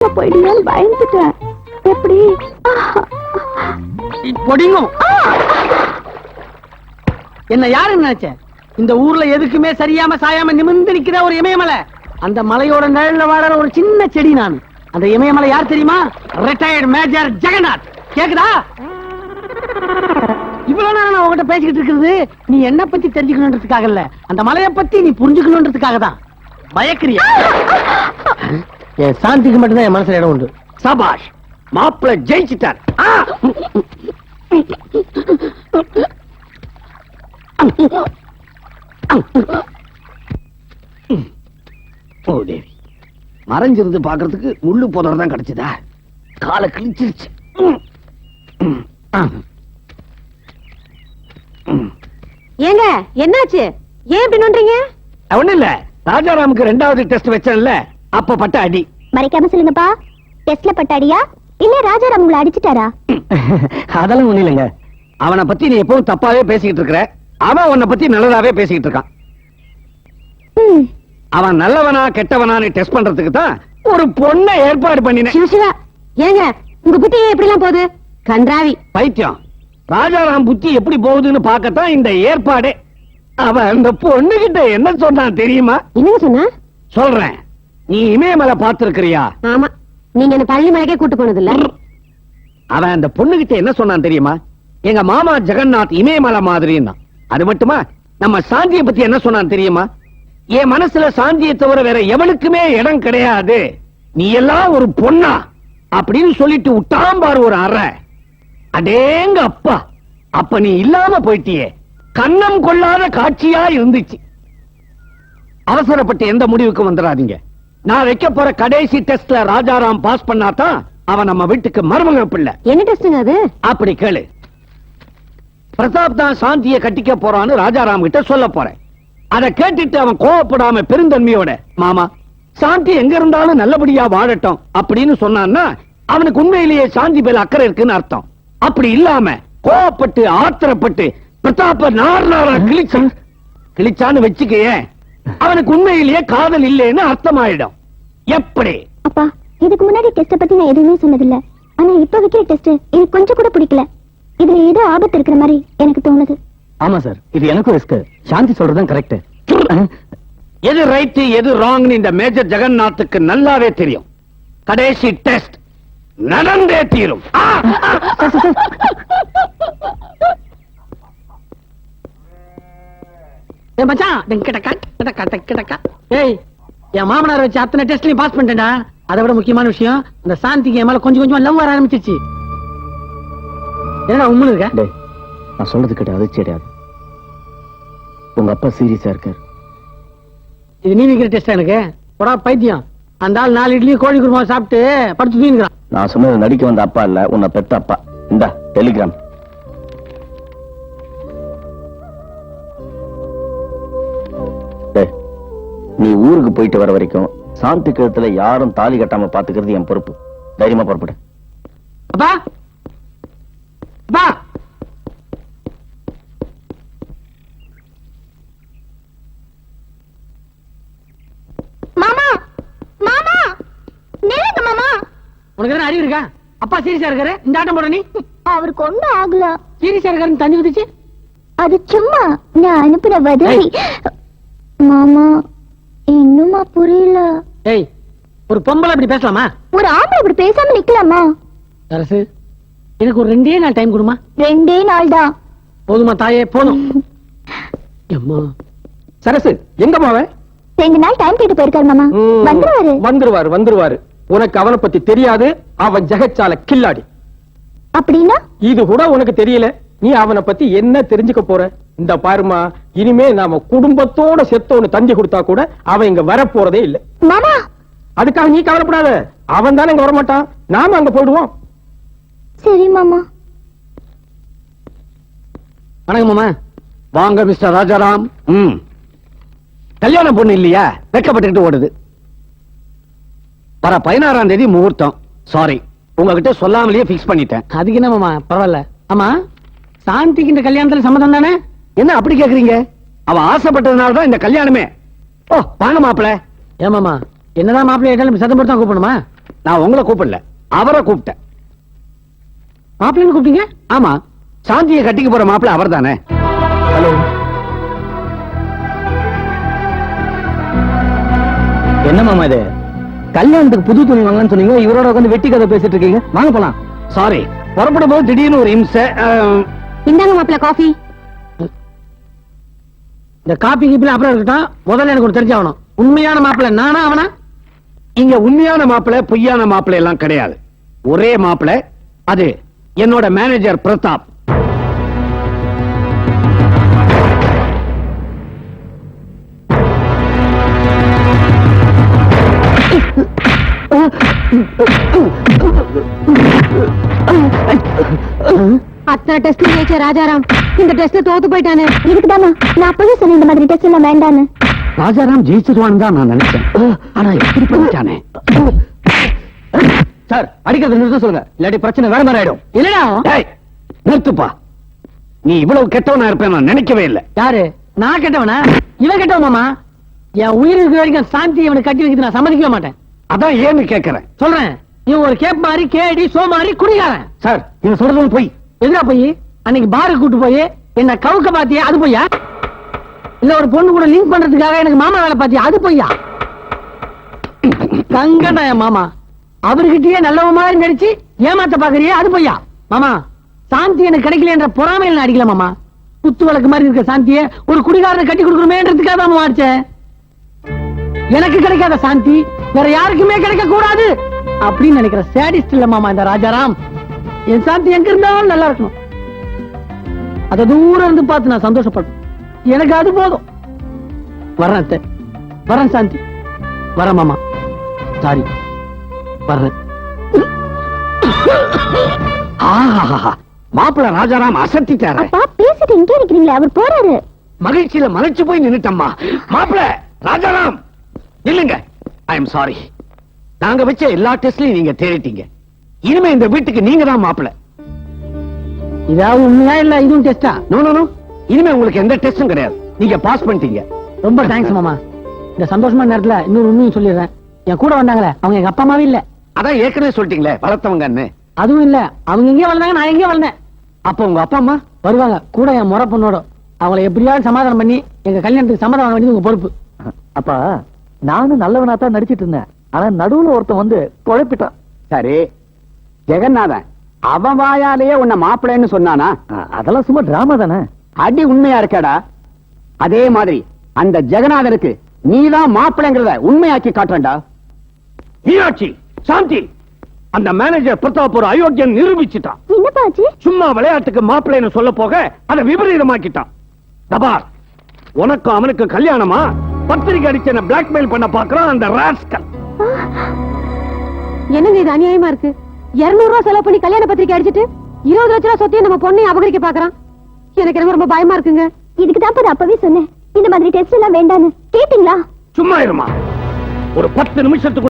போயிடுங்கன்னு பயந்துட்டேன். எப்படி என்ன யாரு நினைச்ச? இந்த ஊர்ல எதுக்குமே சரியாம சாயாம நிமிர்ந்து நிக்கிற ஒரு இமயமலை. அந்த மலையோட நிழல்ல வாழற ஒரு சின்ன செடி நான். அந்த இமயமலை யார் தெரியுமா? Retired major Jagannath. கேக்குதா? இவ்வளவு நேரம் நான் உங்ககிட்ட பேசிக்கிட்டு இருக்கிறது நீ என்ன பத்தி தெரிஞ்சுக்கணுன்றதுக்காக இல்ல, அந்த மலையை பத்தி நீ புரிஞ்சுக்கணுன்றதுக்காக தான். பயக்கிறியா? என் சாந்திக்கு மட்டும்தான் என் மனசுல இடம் உண்டு. சபாஷ், மாப்பிள்ள ஜெயிச்சிட்டார். மறைஞ்சிருந்து பாக்குறதுக்கு முள்ளு புதர் தான் கிடைச்சதா? காலை கிழிச்சிருச்சு. ஏங்க என்னாச்சு? ஏன் இப்படி நோன்றீங்க? ஒண்ணு இல்ல, ராஜாராமுக்கு 2வது டெஸ்ட் வச்சேன்ல, அப்ப பட்ட அடி. மறைக்காம சொல்லுங்கப்பா, டெஸ்ட்ல பட்ட அடியா இல்ல ராஜாராம் உங்களை அடிச்சுட்டாரா? அதெல்லாம் ஒண்ணு இல்லைங்க. அவனை பத்தி நீ எப்பவும் தப்பாவே பேசிக்கிட்டு இருக்கிற, அவன் உன்னை பத்தி நல்லதாவே பேசிக்கிட்டு இருக்கான். அவன் நல்லவனா கெட்டவனான்னு டெஸ்ட் பண்றதுக்கு தான் ஒரு பொண்ணை ஏற்பாடு பண்ணினேன். சிவசிவா, ஏங்க உங்க புத்தி எப்படி எல்லாம் போகுது? கன்றாவி பைத்தியம். ராஜாராம் புத்தி எப்படி போகுதுன்னு பார்க்கத்தான் இந்த ஏற்பாடு. அவன் அந்த பொண்ணு கிட்ட என்ன சொன்னான் தெரியுமா? என்ன சொன்னா? சொல்றேன். நீ இமயமலை பார்த்திருக்கிறியா? ஆமா, நீங்க என்ன பள்ளி மலைக்கே கூட்டு போனது இல்ல. அவன் அந்த பொண்ணு கிட்ட என்ன சொன்னான் தெரியுமா? எங்க மாமா ஜெகநாத் இமயமலை மாதிரின்னா. அது மட்டுமா, நம்ம சாந்தியை பத்தி என்ன சொன்னான் தெரியுமா? என் மனசுல சாந்தியை தவிர வேற எவனுக்குமே இடம் கிடையாது, நீ எல்லாம் ஒரு பொண்ணா அப்படின்னு சொல்லிட்டு விட்டாம் பாரு ஒரு அறை. அடேங்க அப்பா, அப்ப நீ இல்லாம போயிட்டியே. கண்ணம் கொள்ளாத காட்சியா இருந்துச்சு. அவசரப்பட்டு எந்த முடிவுக்கு வந்துடாதீங்க. நான் வைக்க போற கடைசி டெஸ்ட்ல ராஜாராம் பாஸ் பண்ணாதான் அவன் நம்ம வீட்டுக்கு மருமக பிள்ளை. என்ன டெஸ்ட்ங்க அது? அப்படி கேளு. பிரதாப் தான் சாந்தியை கட்டிக்க போறான்னு ராஜாராம் கிட்ட சொல்ல போறேன். அதை கேட்டுட்டு அவன் கோவப்படாம பெருந்தன்மையோட, மாமா சாந்தி எங்க இருந்தாலும் நல்லபடியா வாழட்டும் அப்படின்னு சொன்னான்னா அவனுக்கு உண்மையிலேயே சாந்தி மேல அக்கறை இருக்குன்னு அர்த்தம். அப்படி இல்லாம கோவப்பட்டு ஆத்திரப்பட்டு பிரதாப்ப நாரா கிழிச்சான்னு வச்சுக்கையே, அவனுக்கு உண்மையிலேயே காதல் இல்லைன்னு அர்த்தமாயிடும். எப்படி? அப்பா, இதுக்கு முன்னாடி டெஸ்ட் பத்தி நான் எதுவுமே சொன்னதில்ல. ஆனா இப்ப வைக்கிற டெஸ்ட் எனக்கு கொஞ்சம் கூட பிடிக்கல. இதுல ஏதோ ஆபத்து இருக்கிற மாதிரி எனக்கு தோணுது. ஆமா சார், இது எனக்கும் ரிஸ்க். சாந்தி சொல்றதுதான் கரெக்ட். எது ரைட் எது ராங்னு இந்த மேஜர் ஜெகநாத்துக்கு நல்லாவே தெரியும். கடைசி டெஸ்ட் நடந்தே தீரும். என் மாமனார் வச்சு அத்தனை டெஸ்ட்லயும் பாஸ் பண்ணிட்டேன்டா. அதை விட முக்கியமான விஷயம், இந்த சாந்திக்கு என் மேல கொஞ்சம் கொஞ்சமா லவ் வர ஆரம்பிச்சிருச்சு. என்ன உண்மை இருக்க? நான் சொல்றது கிட்ட அது தெரியாது. உங்க அப்பா சீரியஸா இருக்காரு. இது நீ வைக்கிற டெஸ்ட் எனக்கு போடா பைத்தியம். அந்த ஆள் 4 இட்லி கோழி குருமா சாப்பிட்டு படுத்து தூங்குறான். நான் சொன்னது நடிக்க வந்த அப்பா இல்ல, உன்னை பெத்த அப்பா. இந்த டெலிகிராம். நீ ஊருக்கு போயிட்டு வர வரைக்கும் சாந்தி கழுத்துல யாரும் தாலி கட்டாம பாத்துக்கிறது என் பொறுப்பு. தைரியமா புறப்படு. அப்பா அப்பா, மாமா மாமா நில்லுங்க மாமா. உனக்கு என்ன அறிவு இருக்கா? அப்பா சீரியஸா இருக்காரு, இந்த ஆட்டம் போட நீ. அவருக்கு ஒண்ணும் ஆகல. சீரியஸா இருக்காருன்னு தண்ணி ஊத்துச்சு. அது சும்மா நான் அனுப்புற வதவி. மாமா இன்னுமா புரியல? ஏய், ஒரு பொம்பளை இப்படி பேசலாமா? ஒரு ஆம்பளை இப்படி பேசாம நிக்கலாமா? அரசு, எனக்கு ஒரு 2 நாள் டைம் கொடுமா. 2 நாள் தான் போதுமா தாயே? போதும். சரசு எங்க மாவன்? 2 நாள் டைம் கேட்டு போயிருக்காரு மாமா. வந்துருவாரு. உனக்கு அவனை பத்தி தெரியாது. அவன் ஜெகச்சால கில்லாடி. அப்படின்னா இது கூட உனக்கு தெரியல. நீ அவனை பத்தி என்ன தெரிஞ்சுக்க போற? இந்த பாருமா, இனிமே நாம குடும்பத்தோட செத்தோன்னு தந்தி கொடுத்தா கூட அவன் இங்க வர போறதே இல்ல. மாமா அதுக்காக நீ கவலைப்படாத. அவன் தானே இங்க வரமாட்டான், நாம அங்க போயிடுவோம். சரி மாமா. வணக்கம் மாமா. வாங்க மிஸ்டர் ராஜாராம். கல்யாணம் பொண்ணு இல்லையா, வெக்கப்பட்டுக்கிட்டு ஓடுது. வர 16ஆம் தேதி முகூர்த்தம். சாரி, உங்ககிட்ட சொல்லாமலேயே பிக்ஸ் பண்ணிட்டேன். அதுக்கு என்ன மாமா, பரவாயில்ல. ஆமா, சாந்திக்கு இந்த கல்யாணத்துல சம்மதம் தானே? என்ன அப்படி கேக்குறீங்க? அவ ஆசைப்பட்டதுனால தான் இந்த கல்யாணமே. ஓ வாங்க மாப்பிள்ள. ஏமாமா, என்னதான் மாப்பிள்ளை கேட்டாலும் சத்தம் போட்டு தான் கூப்பிடணுமா? நான் உங்களை கூப்பிடல, அவரை கூப்பிட்டேன். மாப்பிள்ளைன்னு கூப்பிட்டீங்க? ஆமா, சாந்தியை கட்டிக்க போற மாப்பிள்ளை அவர் தானே. ஹலோ, என்ன மாமா இது? கல்யாணத்துக்கு புது துணி வாங்கன்னு சொன்னீங்க, இவரோட உட்காந்து வெட்டி கதை பேசிட்டு இருக்கீங்க. வாங்க போலாம். சாரி, புறப்படும் போது திடீர்னு ஒரு இம்சை. இந்தாங்க மாப்பிள்ள காஃபி. இந்த காப்பி கீப்பில அப்புறம் இருக்கட்டும், முதல்ல எனக்கு ஒரு தெரிஞ்சாகணும். உண்மையான மாப்பிள்ளை நானா அவனா? இங்க உண்மையான மாப்பிள்ளை பொய்யான மாப்பிள்ளை எல்லாம் கிடையாது. ஒரே மாப்பிள்ளை, அது என்னோட மேனேஜர் பிரதாப். அத்தனை டெஸ்ட் ஜெயிச்ச ராஜாராம் இந்த டெஸ்ட்ல தோத்து போயிட்டானே. இதுக்குதாமா நான் அப்பவே சொன்னேன் இந்த மாதிரி டெஸ்ட் எல்லாம் வேண்டான்னு. ராஜாராம் ஜெயிச்சிருவான்னு தான் நான் நினைச்சேன். ஆனா எப்படி பண்ணிட்டானே. சார், அடிக்கிறது நிறுத்த சொல்லுங்க, இல்லாட்டி பிரச்சனை வேற மாதிரி ஆயிடும். இல்லடா. டேய், நிறுத்துப்பா. நீ இவ்வளவு கெட்டவனா இருப்பேன் நான் நினைக்கவே இல்லை. யாரு? நான் கெட்டவனா? இவன் கெட்டவன் மாமா. என் உயிர் இருக்கிற வரைக்கும் சாந்தி இவனை கட்டி வைக்கிறது நான் சம்மதிக்கவே மாட்டேன். அதான் ஏன்னு கேட்கிறேன். சொல்றேன், இவன் ஒரு கேப் மாதிரி கேடி சோமாரி குடிகாரன். சார், இவன் சொல்றது போய். எதுனா போய் அன்னைக்கு பாரு கூட்டு போய் என்ன கவுக்க பாத்தியா, அது பொய்யா? இல்ல ஒரு பொண்ணு கூட லிங்க் பண்றதுக்காக எனக்கு மாமா வேலை பாத்தியா, அது பொய்யா? கங்கடா என் மாமா, அவர்கிட்டயே நல்லவ மாதிரி நடிச்சு ஏமாத்த பாக்குறியே, அது பொய்யா? மாமா, சாந்தி எனக்கு கிடைக்கல என்ற பொறாமையில் நான் அடிக்கல மாமா. குத்து வழக்கு மாதிரி இருக்க சாந்தியை ஒரு குடிகாரனை கட்டி கொடுக்கணுமேன்றதுக்காக தான் மாறிச்சேன். எனக்கு கிடைக்காத சாந்தி வேற யாருக்குமே கிடைக்க கூடாது அப்படின்னு நினைக்கிற சேடிஸ்ட் இல்ல மாமா இந்த ராஜாராம். என் சாந்தி எங்க இருந்தாலும் நல்லா இருக்கணும். அத தூரம் இருந்து பார்த்து நான் சந்தோஷப்படும். எனக்கு அது போதும். வர்றேன் அத்தை. வர்றேன் சாந்தி. வரேன் மாமா. சாரி, வர்றேன். மாப்பிள்ள ராஜாராம் அசத்திட்டாரு. அப்பா பேசிட்டு இங்கே இருக்கிறீங்களே, அவர் போறாரு. மகிழ்ச்சியில மலைச்சு போய் நின்னுட்டம்மா. மாப்பிள்ள ராஜாராம் இல்லங்க, ஐ எம் சாரி. நாங்க வச்ச எல்லா டெஸ்ட்லயும் நீங்க தேறிட்டீங்க. இனிமே இந்த வீட்டுக்கு நீங்க தான் மாப்பிள்ள. இதாவது உண்மையா இல்ல இதுவும் டெஸ்டா? நோ நோ நோ, இனிமே உங்களுக்கு எந்த டெஸ்டும் கிடையாது. நீங்க பாஸ் பண்ணிட்டீங்க. ரொம்ப தேங்க்ஸ் மாமா. இந்த சந்தோஷமான நேரத்துல இன்னொரு உண்மையும் சொல்லிடுறேன். என் கூட வந்தாங்களே அவங்க எங்க அப்பா அம்மாவே இல்ல. அதான் ஏற்கனவே சொல்லிட்டீங்களே வளர்த்தவங்கன்னு. அதுவும் இல்ல, அவங்க எங்கே வளர்ந்தாங்க, நான் எங்கே வளர்ந்தேன். அப்ப உங்க அப்பா அம்மா வருவாங்க கூட என் முறை பொண்ணோட. அவங்களை எப்படியாவது சமாதானம் பண்ணி எங்க கல்யாணத்துக்கு சம்மதம் வாங்க வேண்டியது உங்க பொறுப்பு. அப்பா, நானும் நல்லவனா தான் நடிச்சிட்டு இருந்தேன். ஆனா நடுவுல ஒருத்தன் வந்து குழப்பிட்டான். சரி, ஜெகநாதன் அவன் வாயாலேயே உன்னை மாப்பிள்ளைன்னு சொன்னானா? அதெல்லாம் சும்மா டிராமா தானே. அடி உண்மையா இருக்கடா. அதே மாதிரி அந்த ஜெகநாதனுக்கு நீதான் மாப்பிள்ளைங்கிறத உண்மையாக்கி காட்டுறா. மீனாட்சி, சாந்தி, அந்த மேனேஜர் பிரதாப் ஒரு அயோக்கியன் நிரூபிச்சுட்டான். என்னப்பா ஆச்சு? சும்மா விளையாட்டுக்கு மாப்பிள்ளைன்னு சொல்ல போக அதை விபரீதமாக்கிட்டான். தபார், உனக்கும் அவனுக்கு கல்யாணமா? பத்திரிக்கை அடிச்சு என்ன பிளாக்மெயில் பண்ண பாக்குறான் அந்த ராஸ்கல். என்னங்க இது அநியாயமா இருக்கு? 200 ரூபாய் செலவு பண்ணி கல்யாண பத்திரிக்கை அடிச்சிட்டு 20 லட்சம் ரூபாய் சொத்தையும் நம்ம பொண்ணையும் அபகரிக்க பாக்குறான். எனக்கு ரொம்ப பயமா இருக்குங்க. இதுக்கு தான் அப்பவே சொன்னேன் இந்த மாதிரி டெஸ்ட் எல்லாம் வேண்டான்னு. கேட்டீங்களா? சும்மா இருமா. ஒரு 10 நிமிஷத்துக்கு